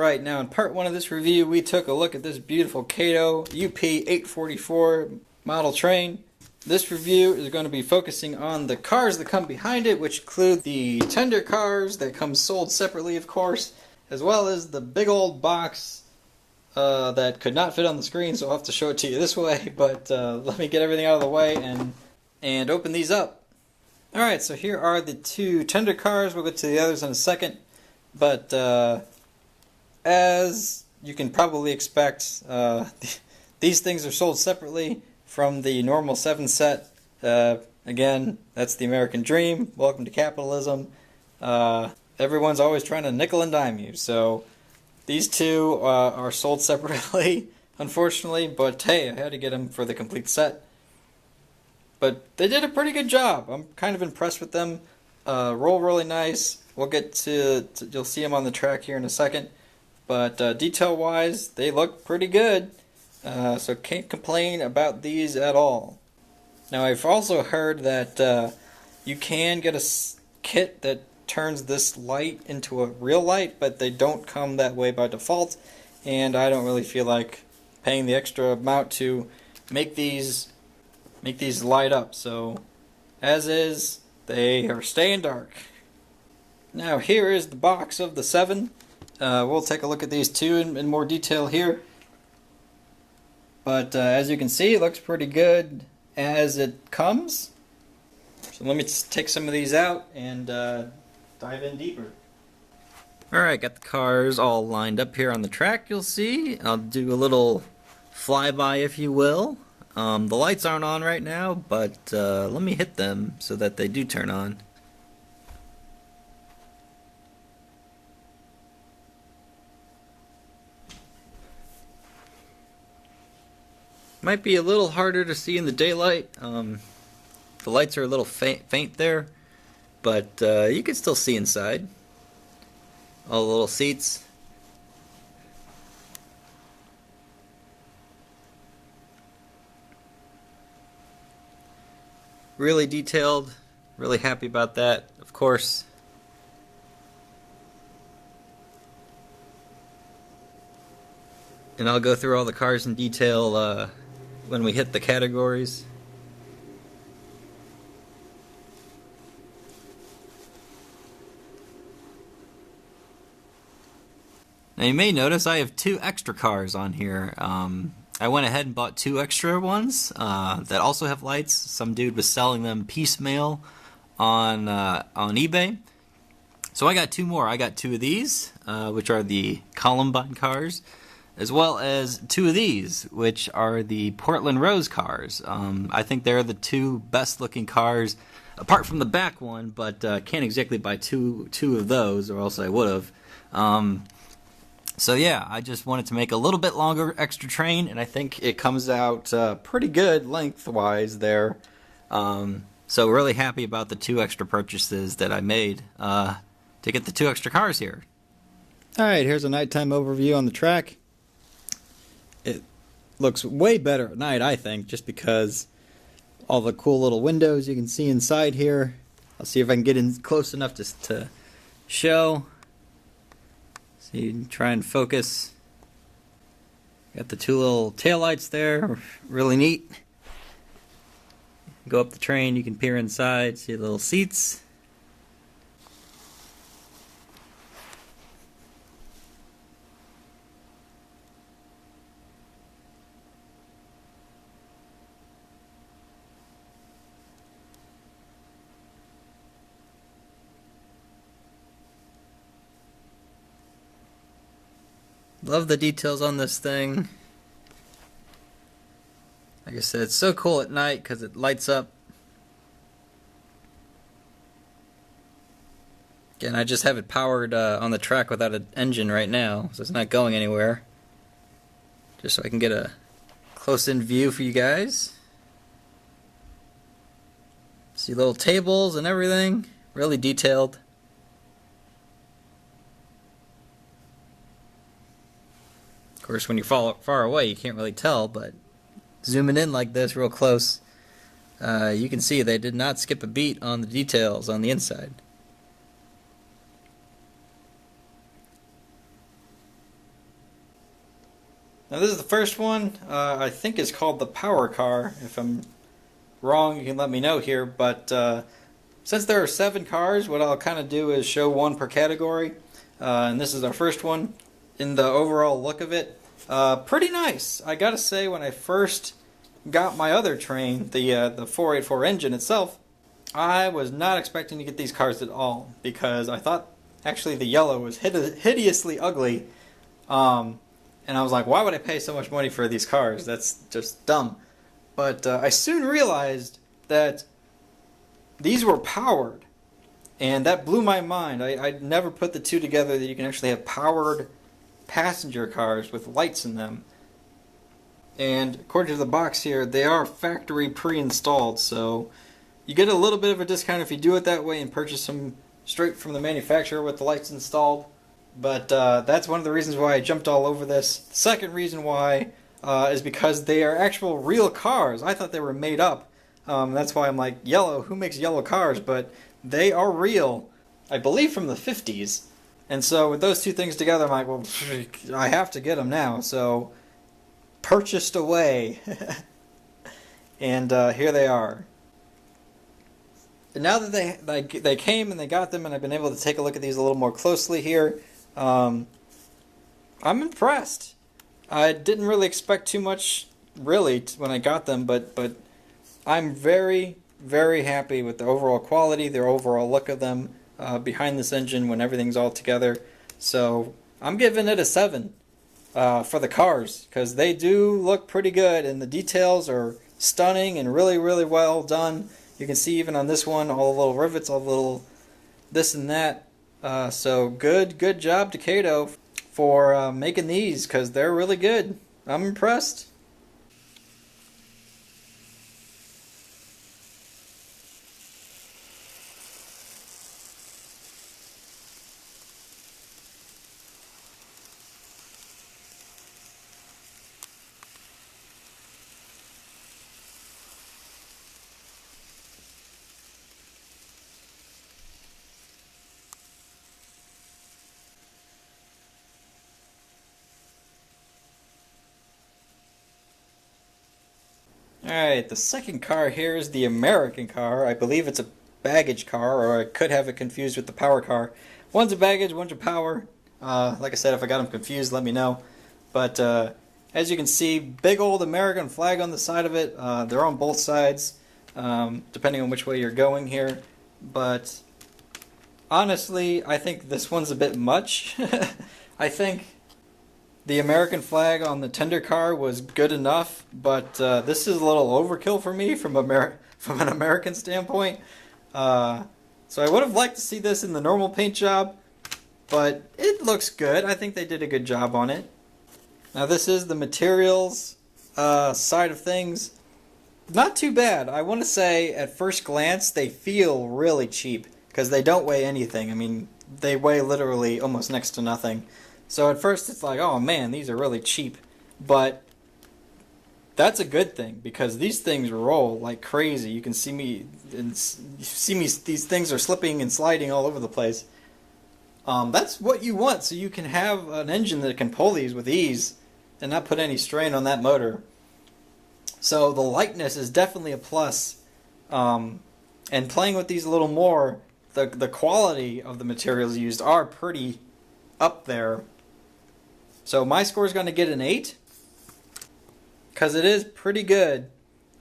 Alright, now in part 1 of this review, we took a look at this beautiful Kato UP844 model train. This review is going to be focusing on the cars that come behind it, which include the tender cars that come sold separately, of course, as well as the big old box that could not fit on the screen, so I'll have to show it to you this way, but let me get everything out of the way and open these up. Alright, so here are the two tender cars. We'll get to the others in a second, but as you can probably expect, these things are sold separately from the normal 7 set. Again, that's the American dream. Welcome to capitalism. Everyone's always trying to nickel and dime you, so these two are sold separately, unfortunately, but hey, I had to get them for the complete set. But they did a pretty good job. I'm kind of impressed with them. Roll really nice. We'll get to you'll see them on the track here in a second. But detail-wise, they look pretty good. So can't complain about these at all. Now I've also heard that you can get a kit that turns this light into a real light, but they don't come that way by default, and I don't really feel like paying the extra amount to make these light up. So as is, they are staying dark. Now here is the box of the 7. We'll take a look at these two in more detail here. But as you can see, it looks pretty good as it comes. So let me take some of these out and dive in deeper. Alright, got the cars all lined up here on the track, you'll see. I'll do a little flyby, if you will. The lights aren't on right now, but let me hit them so that they do turn on. Might be a little harder to see in the daylight. The lights are a little faint there, but you can still see inside. All the little seats. Really detailed, really happy about that, of course. And I'll go through all the cars in detail when we hit the categories. Now you may notice I have 2 extra cars on here. I went ahead and bought 2 extra ones that also have lights. Some dude was selling them piecemeal on eBay. So I got 2 more. I got 2 of these, which are the Columbine cars, as well as 2 of these, which are the Portland Rose cars. I think they're the 2 best looking cars, apart from the back one, but can't exactly buy two of those, or else I would have. So yeah, I just wanted to make a little bit longer extra train, and I think it comes out pretty good lengthwise there. So really happy about the 2 extra purchases that I made to get the 2 extra cars here. Alright, here's a nighttime overview on the track. It looks way better at night, I think, just because all the cool little windows you can see inside here. I'll see if I can get in close enough to show. So you can try and focus. Got the 2 little taillights there, really neat. Go up the train, you can peer inside, see the little seats. Love the details on this thing. Like I said, it's so cool at night because it lights up. Again, I just have it powered on the track without an engine right now, so it's not going anywhere. Just so I can get a close-in view for you guys. See little tables and everything. Really detailed. Of course, when you're far away, you can't really tell, but zooming in like this real close, you can see they did not skip a beat on the details on the inside. Now this is the first one. I think it's called the Power Car. If I'm wrong, you can let me know here. But since there are 7 cars, what I'll kind of do is show one per category. And this is our first one. In the overall look of it, pretty nice. I gotta say, when I first got my other train, the 484 engine itself, I was not expecting to get these cars at all, because I thought actually the yellow was hideously ugly. And I was like, why would I pay so much money for these cars? That's just dumb. But I soon realized that these were powered, and that blew my mind. I never put the two together, that you can actually have powered passenger cars with lights in them. And according to the box here, they are factory pre-installed, so you get a little bit of a discount if you do it that way and purchase them straight from the manufacturer with the lights installed. But that's one of the reasons why I jumped all over this. The second reason why is because they are actual real cars. I thought they were made up. That's why I'm like, yellow, who makes yellow cars? But they are real, I believe from the 50s. And so with those two things together, I'm like, well, I have to get them now. So purchased away. And here they are. And now that they came and they got them, and I've been able to take a look at these a little more closely here, I'm impressed. I didn't really expect too much, really, when I got them, but I'm very, very happy with the overall quality, the overall look of them behind this engine when everything's all together. So I'm giving it a 7 for the cars, because they do look pretty good, and the details are stunning and really, really well done. You can see even on this one, all the little rivets, all the little this and that. So good job to Kato for making these, because they're really good. I'm impressed. Alright, the second car here is the American car. I believe it's a baggage car, or I could have it confused with the power car. One's a baggage, one's a power. Like I said, if I got them confused, let me know. But as you can see, big old American flag on the side of it. They're on both sides, depending on which way you're going here. But honestly, I think this one's a bit much. I think the American flag on the tender car was good enough, but this is a little overkill for me from an American standpoint. So I would have liked to see this in the normal paint job, but it looks good. I think they did a good job on it. Now this is the materials side of things. Not too bad. I want to say at first glance they feel really cheap, because they don't weigh anything. I mean, they weigh literally almost next to nothing. So at first it's like, oh man, these are really cheap. But that's a good thing, because these things roll like crazy. You can see me, these things are slipping and sliding all over the place. That's what you want, so you can have an engine that can pull these with ease and not put any strain on that motor. So the lightness is definitely a plus. And playing with these a little more, the quality of the materials used are pretty up there. So my score is going to get an 8, because it is pretty good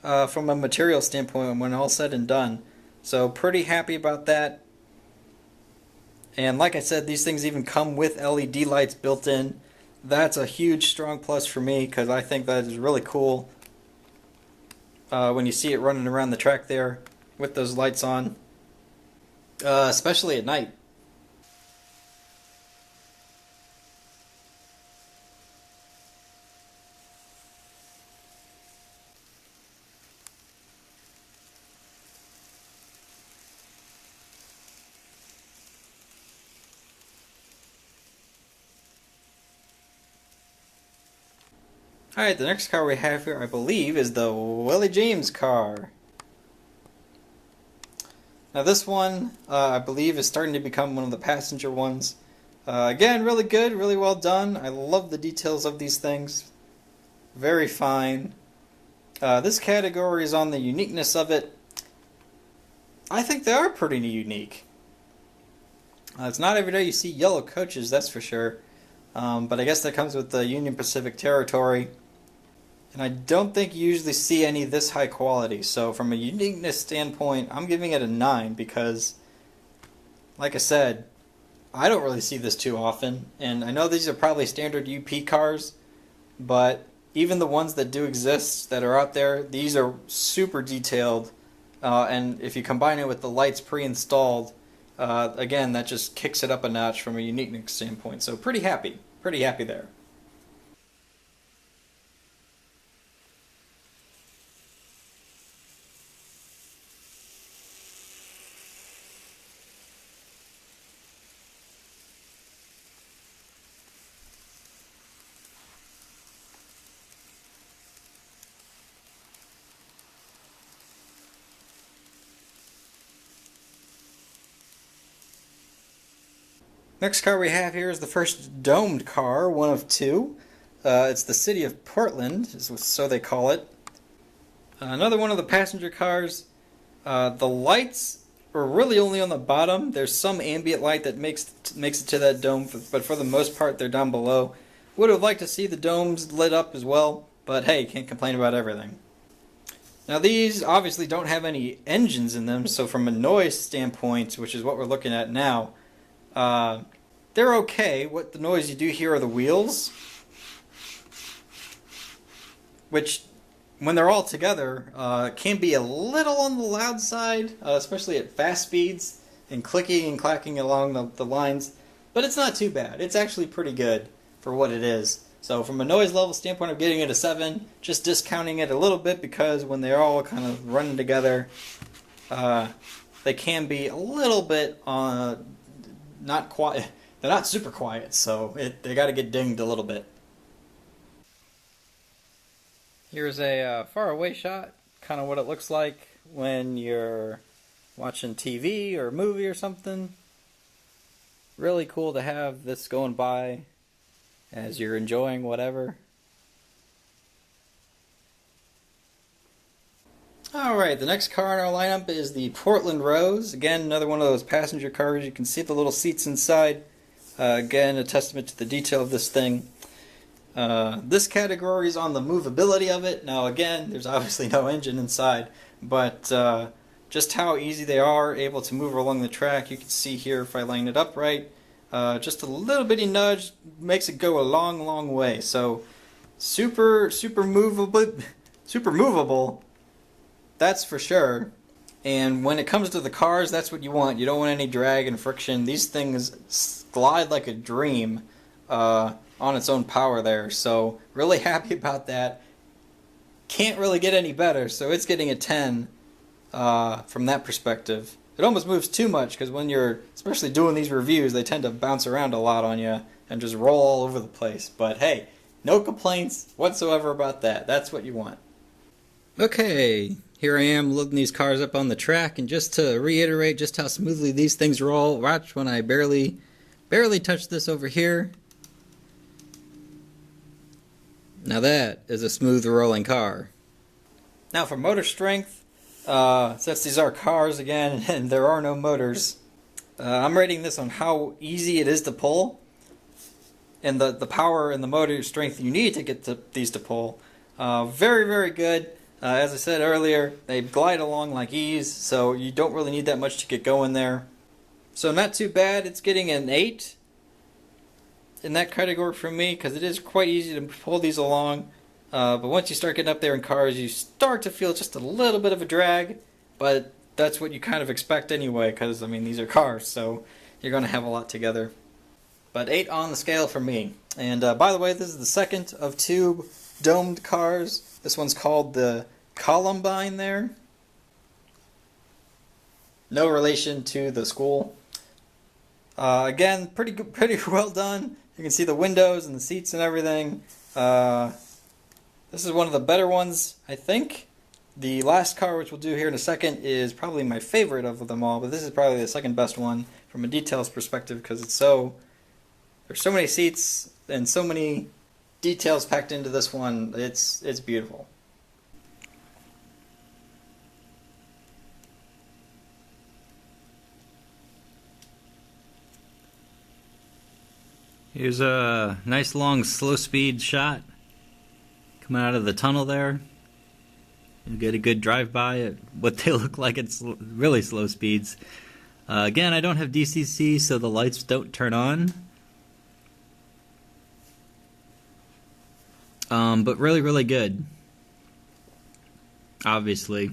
from a material standpoint when all said and done. So pretty happy about that. And like I said, these things even come with LED lights built in. That's a huge strong plus for me, because I think that is really cool when you see it running around the track there with those lights on, especially at night. Alright, the next car we have here, I believe, is the Willie James car. Now this one, I believe, is starting to become one of the passenger ones. Again, really good, really well done. I love the details of these things. very fine. This category is on the uniqueness of it. I think they are pretty unique. It's not every day you see yellow coaches, that's for sure. But I guess that comes with the Union Pacific territory. And I don't think you usually see any this high quality. So from a uniqueness standpoint, I'm giving it a 9 because, like I said, I don't really see this too often. And I know these are probably standard UP cars, but even the ones that do exist that are out there, these are super detailed. And if you combine it with the lights pre-installed, again, that just kicks it up a notch from a uniqueness standpoint. So pretty happy there. Next car we have here is the first domed car, one of two. It's the City of Portland, so they call it. Another one of the passenger cars. The lights are really only on the bottom. There's some ambient light that makes it to that dome, but for the most part they're down below. Would have liked to see the domes lit up as well, but hey, can't complain about everything. Now these obviously don't have any engines in them, so from a noise standpoint, which is what we're looking at now, they're okay. What the noise you do hear are the wheels, which, when they're all together, can be a little on the loud side, especially at fast speeds, and clicking and clacking along the lines, but it's not too bad. It's actually pretty good for what it is. So from a noise level standpoint, I'm getting it a 7, just discounting it a little bit because when they're all kind of running together, they can be a little bit not quiet. They're not super quiet, so they got to get dinged a little bit. Here's a far away shot, kind of what it looks like when you're watching TV or a movie or something. Really cool to have this going by as you're enjoying whatever. Alright, the next car in our lineup is the Portland Rose. Again, another one of those passenger cars. You can see the little seats inside. Again, a testament to the detail of this thing. This category is on the movability of it. Now again, there's obviously no engine inside, but just how easy they are able to move along the track. You can see here if I line it up right. Just a little bitty nudge makes it go a long way. So super movable, that's for sure. And when it comes to the cars, that's what you want. You don't want any drag and friction. These things glide like a dream on its own power there. So really happy about that. Can't really get any better, so it's getting a 10 from that perspective. It almost moves too much because when you're especially doing these reviews, they tend to bounce around a lot on you and just roll all over the place. But hey, no complaints whatsoever about that. That's what you want. Okay, here I am loading these cars up on the track, and just to reiterate just how smoothly these things roll, watch when I barely touch this over here. Now that is a smooth rolling car. Now for motor strength, since these are cars again and there are no motors, I'm rating this on how easy it is to pull and the power and the motor strength you need to get these to pull. Very good. As I said earlier, they glide along like ease, so you don't really need that much to get going there. So not too bad. It's getting an 8 in that category for me because it is quite easy to pull these along. But once you start getting up there in cars, you start to feel just a little bit of a drag, but that's what you kind of expect anyway because, I mean, these are cars, so you're going to have a lot together. But 8 on the scale for me. And by the way, this is the second of 2 domed cars. This one's called the Columbine there. No relation to the school. Again, pretty well done. You can see the windows and the seats and everything. This is one of the better ones, I think. The last car, which we'll do here in a second, is probably my favorite of them all, but this is probably the second best one from a details perspective because there's so many seats and so many details packed into this one. It's beautiful. Here's a nice long slow speed shot coming out of the tunnel there. You get a good drive-by at what they look like at really slow speeds. Again, I don't have DCC, so the lights don't turn on. But really, really good. Obviously.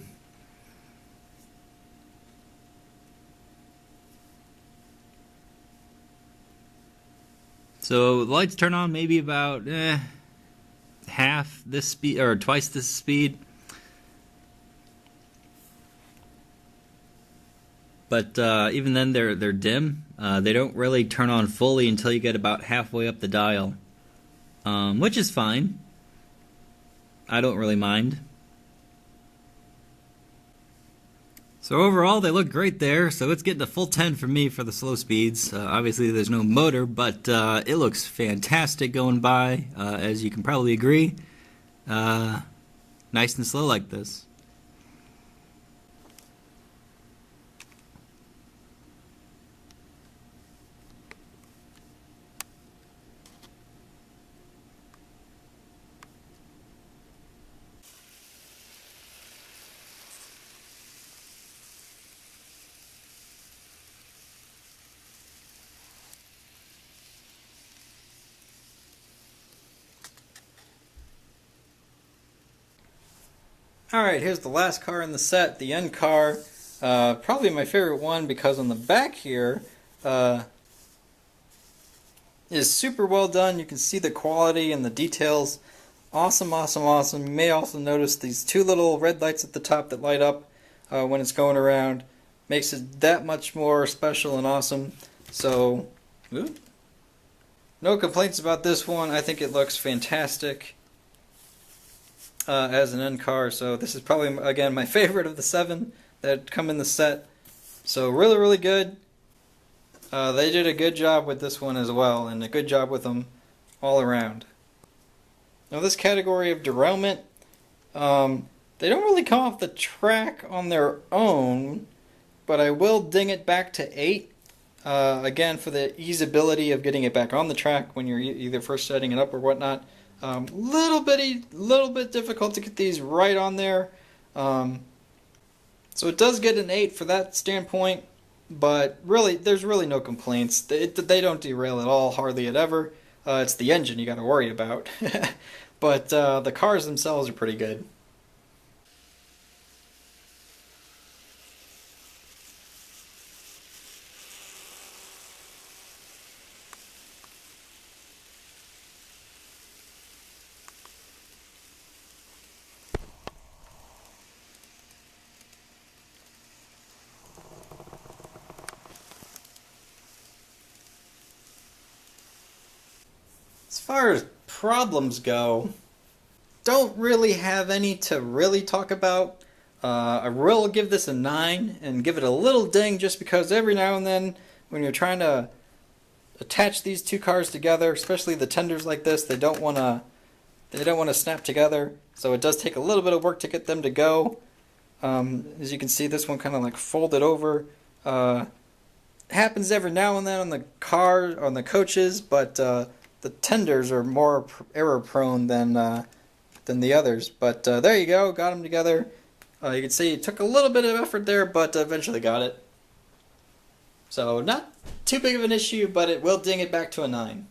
So the lights turn on maybe about half this speed or twice this speed. But even then they're dim. They don't really turn on fully until you get about halfway up the dial. Which is fine. I don't really mind. So overall, they look great there, so it's getting a full 10 for me for the slow speeds. Obviously, there's no motor, but it looks fantastic going by, as you can probably agree. Nice and slow like this. Alright, here's the last car in the set, the end car. Probably my favorite one because on the back here is super well done. You can see the quality and the details. Awesome, awesome, awesome. You may also notice these two little red lights at the top that light up when it's going around. Makes it that much more special and awesome. So, no complaints about this one. I think it looks fantastic. As an end car, so this is probably, again, my favorite of the 7 that come in the set. So really, really good. They did a good job with this one as well, and a good job with them all around. Now this category of derailment, they don't really come off the track on their own, but I will ding it back to 8. Again, for the easeability of getting it back on the track when you're either first setting it up or whatnot. Little bit difficult to get these right on there. So it does get an 8 for that standpoint, but really, there's really no complaints. They don't derail at all, hardly at ever. It's the engine you got to worry about. But the cars themselves are pretty good. As far as problems go, don't really have any to really talk about. I will give this a 9 and give it a little ding just because every now and then when you're trying to attach these two cars together, especially the tenders like this, they don't want to snap together. So it does take a little bit of work to get them to go. As you can see, this one kind of like folded over. Happens every now and then on the coaches, but the tenders are more error prone than the others. But there you go, got them together. You can see it took a little bit of effort there, but eventually got it. So not too big of an issue, but it will ding it back to a 9.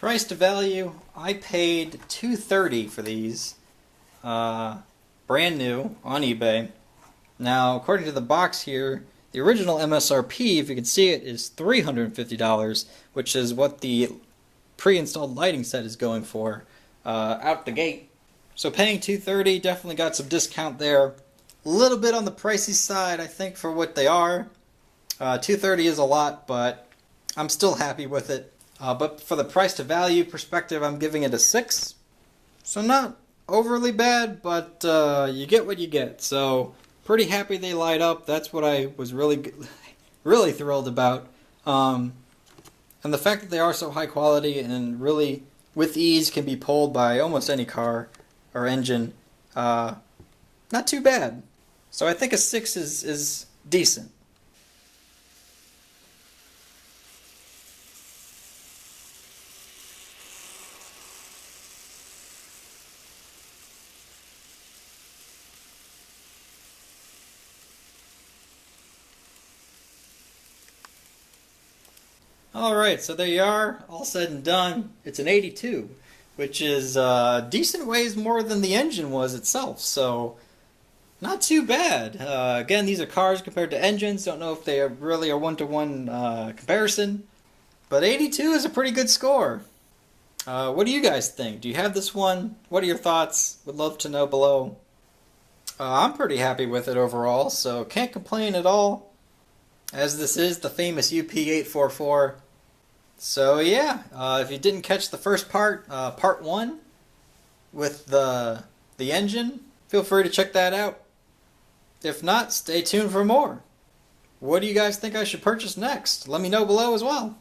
Price to value, I paid $230 for these, brand new on eBay. Now, according to the box here, the original MSRP, if you can see it, is $350, which is what the pre-installed lighting set is going for out the gate. So paying $230, definitely got some discount there. A little bit on the pricey side, I think, for what they are. $230 is a lot, but I'm still happy with it. But for the price to value perspective, I'm giving it a 6. So not overly bad, but you get what you get. So pretty happy they light up. That's what I was really, really thrilled about. And the fact that they are so high quality and really with ease can be pulled by almost any car or engine, not too bad. So I think a 6 is decent. Alright, so there you are, all said and done. It's an 82, which is decent ways more than the engine was itself, so not too bad. Again, these are cars compared to engines. Don't know if they are really a one-to-one comparison, but 82 is a pretty good score. What do you guys think? Do you have this one? What are your thoughts? Would love to know below. I'm pretty happy with it overall, so can't complain at all, as this is the famous UP844. So yeah, if you didn't catch the first part, part 1, with the engine, feel free to check that out. If not, stay tuned for more. What do you guys think I should purchase next? Let me know below as well.